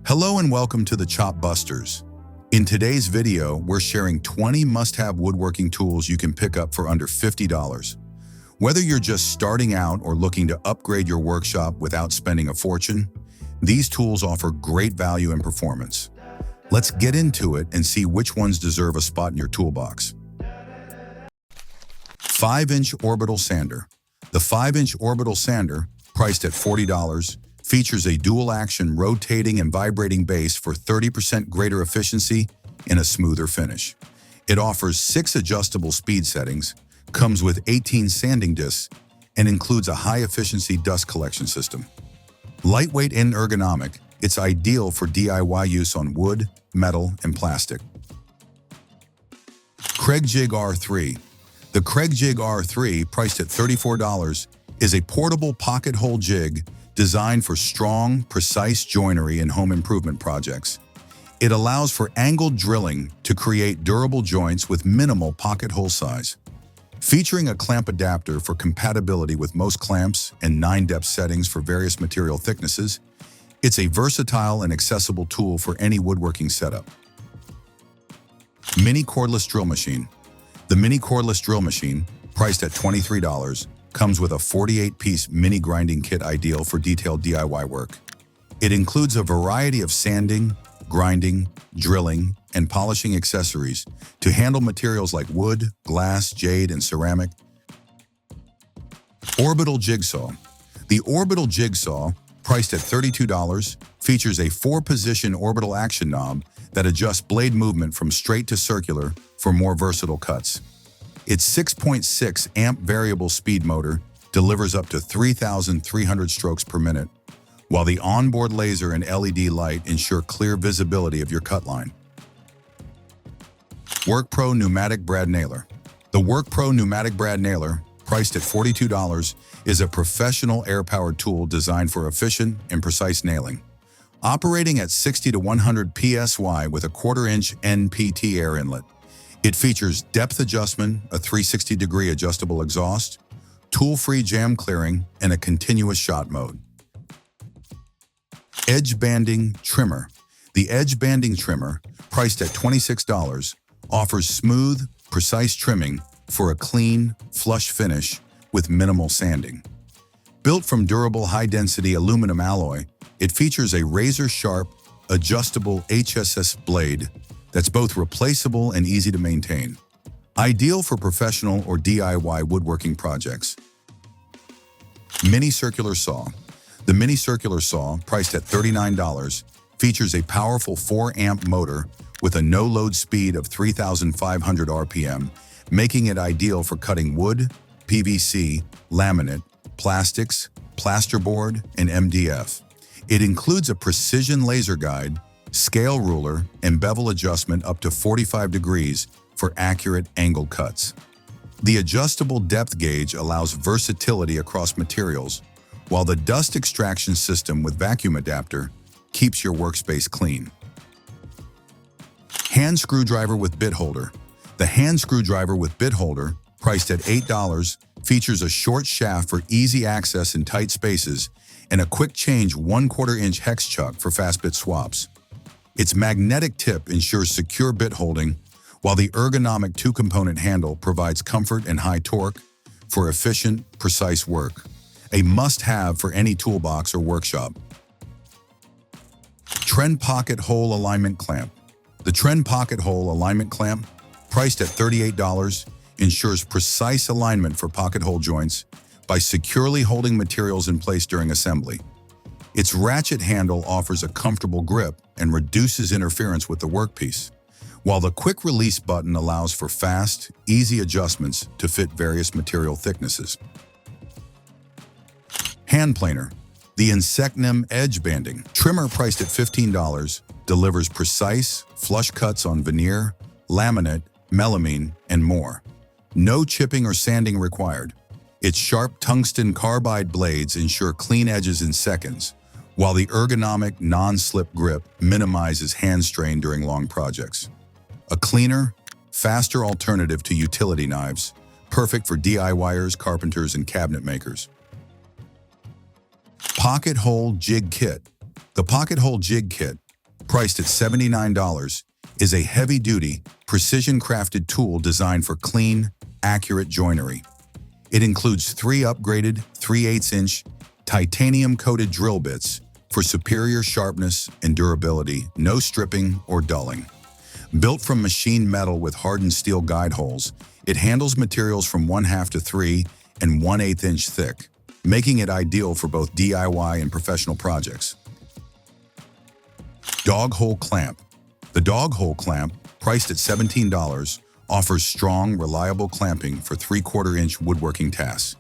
Hello and welcome to the Chop Busters. In today's video, we're sharing 20 must-have woodworking tools you can pick up for under $50. Whether you're just starting out or looking to upgrade your workshop without spending a fortune, these tools offer great value and performance. Let's get into it and see which ones deserve a spot in your toolbox. 5-inch Orbital Sander. The 5-inch Orbital Sander, priced at $40, features a dual-action rotating and vibrating base for 30% greater efficiency and a smoother finish. It offers 6 adjustable speed settings, comes with 18 sanding discs, and includes a high-efficiency dust collection system. Lightweight and ergonomic, it's ideal for DIY use on wood, metal, and plastic. Kreg Jig R3. The Kreg Jig R3, priced at $34, is a portable pocket hole jig designed for strong, precise joinery and home improvement projects. It allows for angled drilling to create durable joints with minimal pocket hole size. Featuring a clamp adapter for compatibility with most clamps and 9-depth settings for various material thicknesses, it's a versatile and accessible tool for any woodworking setup. Mini Cordless Drill Machine. The Mini Cordless Drill Machine, priced at $23, comes with a 48-piece mini grinding kit ideal for detailed DIY work. It includes a variety of sanding, grinding, drilling, and polishing accessories to handle materials like wood, glass, jade, and ceramic. Orbital Jig Saw. The Orbital Jig Saw, priced at $32, features a 4-position orbital action knob that adjusts blade movement from straight to circular for more versatile cuts. Its 6.6 amp variable speed motor delivers up to 3,300 strokes per minute, while the onboard laser and LED light ensure clear visibility of your cut line. WORKPRO Pneumatic Brad Nailer. The WORKPRO Pneumatic Brad Nailer, priced at $42, is a professional air-powered tool designed for efficient and precise nailing. Operating at 60 to 100 psi with a 1/4-inch NPT air inlet, it features depth adjustment, a 360-degree adjustable exhaust, tool-free jam clearing, and a continuous shot mode. Edge Banding Trimmer. The Edge Banding Trimmer, priced at $26, offers smooth, precise trimming for a clean, flush finish with minimal sanding. Built from durable high-density aluminum alloy, it features a razor-sharp, adjustable HSS blade that's both replaceable and easy to maintain. Ideal for professional or DIY woodworking projects. Mini Circular Saw. The Mini Circular Saw, priced at $39, features a powerful 4-amp motor with a no-load speed of 3,500 RPM, making it ideal for cutting wood, PVC, laminate, plastics, plasterboard, and MDF. It includes a precision laser guide, scale ruler, and bevel adjustment up to 45 degrees for accurate angled cuts. The adjustable depth gauge allows versatility across materials, while the dust extraction system with vacuum adapter keeps your workspace clean. Hand Screwdriver with Bit Holder. The Hand Screwdriver with Bit Holder, priced at $8, features a short shaft for easy access in tight spaces and a quick change 1/4-inch hex chuck for fast bit swaps. Its magnetic tip ensures secure bit holding, while the ergonomic 2-component handle provides comfort and high torque for efficient, precise work. A must-have for any toolbox or workshop. Trend Pocket Hole Alignment Clamp. The Trend Pocket Hole Alignment Clamp, priced at $38, ensures precise alignment for pocket hole joints by securely holding materials in place during assembly. Its ratchet handle offers a comfortable grip and reduces interference with the workpiece, while the quick release button allows for fast, easy adjustments to fit various material thicknesses. Hand Planer. The Insecnem Edge Banding Trimmer, priced at $15, delivers precise, flush cuts on veneer, laminate, melamine, and more. No chipping or sanding required. Its sharp tungsten carbide blades ensure clean edges in seconds, while the ergonomic, non-slip grip minimizes hand strain during long projects. A cleaner, faster alternative to utility knives, perfect for DIYers, carpenters, and cabinet makers. Pocket Hole Jig Kit. The Pocket Hole Jig Kit, priced at $79, is a heavy-duty, precision-crafted tool designed for clean, accurate joinery. It includes 3 upgraded 3/8-inch titanium-coated drill bits for superior sharpness and durability, no stripping or dulling. Built from machined metal with hardened steel guide holes, it handles materials from 1/2 to 3 and 1/8 inch thick, making it ideal for both DIY and professional projects. Dog Hole Clamp. The Dog Hole Clamp, priced at $17, offers strong, reliable clamping for 3/4 inch woodworking tasks.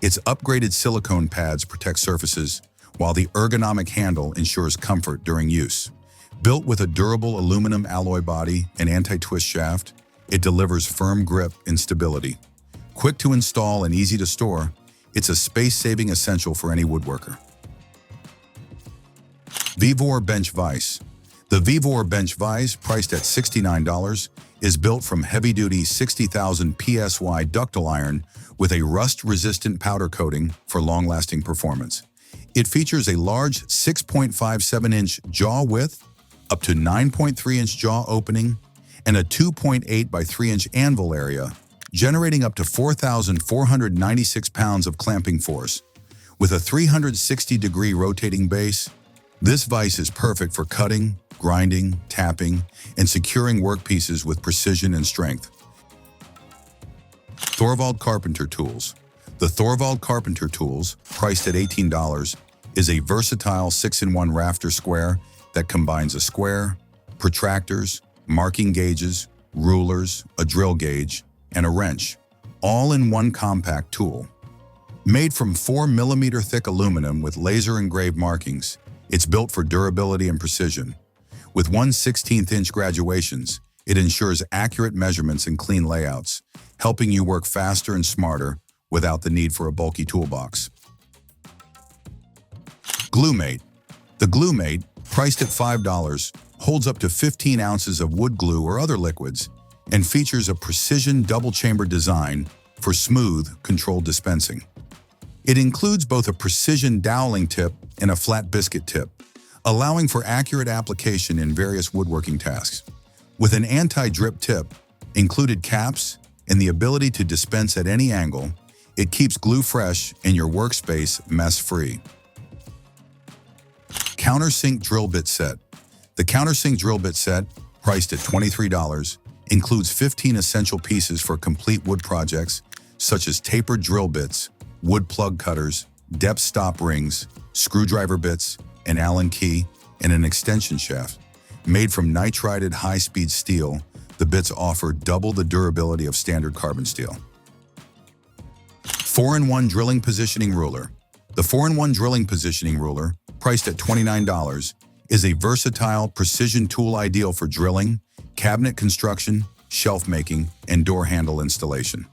Its upgraded silicone pads protect surfaces, while the ergonomic handle ensures comfort during use. Built with a durable aluminum alloy body and anti-twist shaft, it delivers firm grip and stability. Quick to install and easy to store, it's a space-saving essential for any woodworker. VEVOR Bench Vise. The VEVOR Bench Vise, priced at $69, is built from heavy-duty 60,000 PSY ductile iron with a rust-resistant powder coating for long-lasting performance. It features a large 6.57-inch jaw width, up to 9.3-inch jaw opening, and a 2.8 by 3-inch anvil area, generating up to 4,496 pounds of clamping force. With a 360-degree rotating base, this vise is perfect for cutting, grinding, tapping, and securing workpieces with precision and strength. THORVALD Carpenter Tools. The THORVALD Carpenter Tools, priced at $18, is a versatile 6-in-1 rafter square that combines a square, protractors, marking gauges, rulers, a drill gauge, and a wrench, all in one compact tool. Made from 4mm thick aluminum with laser-engraved markings, it's built for durability and precision. With 1/16-inch graduations, it ensures accurate measurements and clean layouts, helping you work faster and smarter without the need for a bulky toolbox. GlueMate. The GlueMate, priced at $5, holds up to 15 ounces of wood glue or other liquids and features a precision double-chamber design for smooth, controlled dispensing. It includes both a precision doweling tip and a flat biscuit tip, allowing for accurate application in various woodworking tasks. With an anti-drip tip, included caps, and the ability to dispense at any angle, it keeps glue fresh and your workspace mess-free. Countersink Drill Bit Set. The Countersink Drill Bit Set, priced at $23, includes 15 essential pieces for complete wood projects, such as tapered drill bits, wood plug cutters, depth stop rings, screwdriver bits, an Allen key, and an extension shaft. Made from nitrided high-speed steel, the bits offer double the durability of standard carbon steel. 4-in-1 Drilling Positioning Ruler. The 4-in-1 Drilling Positioning Ruler, priced at $29, is a versatile precision tool ideal for drilling, cabinet construction, shelf making, and door handle installation.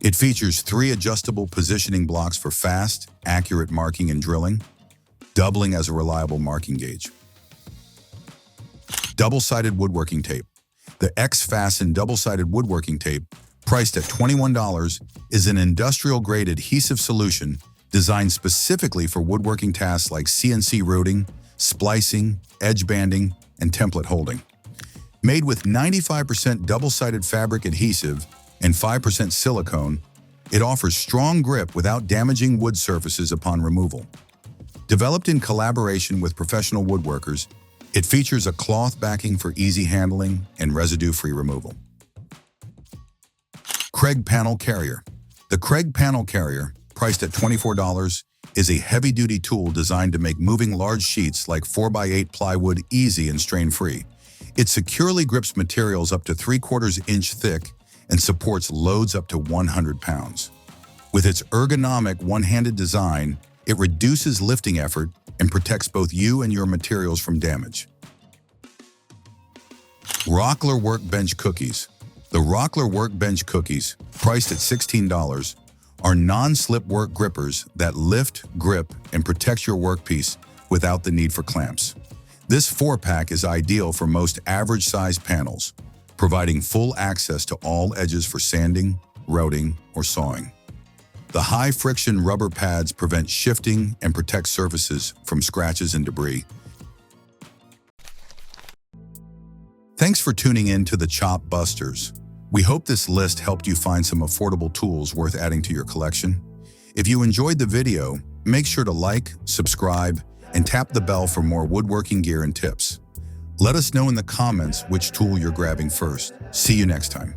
It features 3 adjustable positioning blocks for fast, accurate marking and drilling, doubling as a reliable marking gauge. Double-sided woodworking tape. The X-Fasten double-sided woodworking tape, priced at $21, is an industrial-grade adhesive solution designed specifically for woodworking tasks like CNC routing, splicing, edge banding, and template holding. Made with 95% double-sided fabric adhesive and 5% silicone, it offers strong grip without damaging wood surfaces upon removal. Developed in collaboration with professional woodworkers, it features a cloth backing for easy handling and residue-free removal. Kreg Panel Carrier. The Kreg Panel Carrier, priced at $24, is a heavy-duty tool designed to make moving large sheets like 4x8 plywood easy and strain-free. It securely grips materials up to 3/4 inch thick and supports loads up to 100 pounds. With its ergonomic one-handed design, it reduces lifting effort and protects both you and your materials from damage. Rockler Workbench Cookies. The Rockler Workbench Cookies, priced at $16, are non-slip work grippers that lift, grip, and protect your workpiece without the need for clamps. This 4-pack is ideal for most average-sized panels, providing full access to all edges for sanding, routing, or sawing. The high-friction rubber pads prevent shifting and protect surfaces from scratches and debris. Thanks for tuning in to the Chop Busters. We hope this list helped you find some affordable tools worth adding to your collection. If you enjoyed the video, make sure to like, subscribe, and tap the bell for more woodworking gear and tips. Let us know in the comments which tool you're grabbing first. See you next time.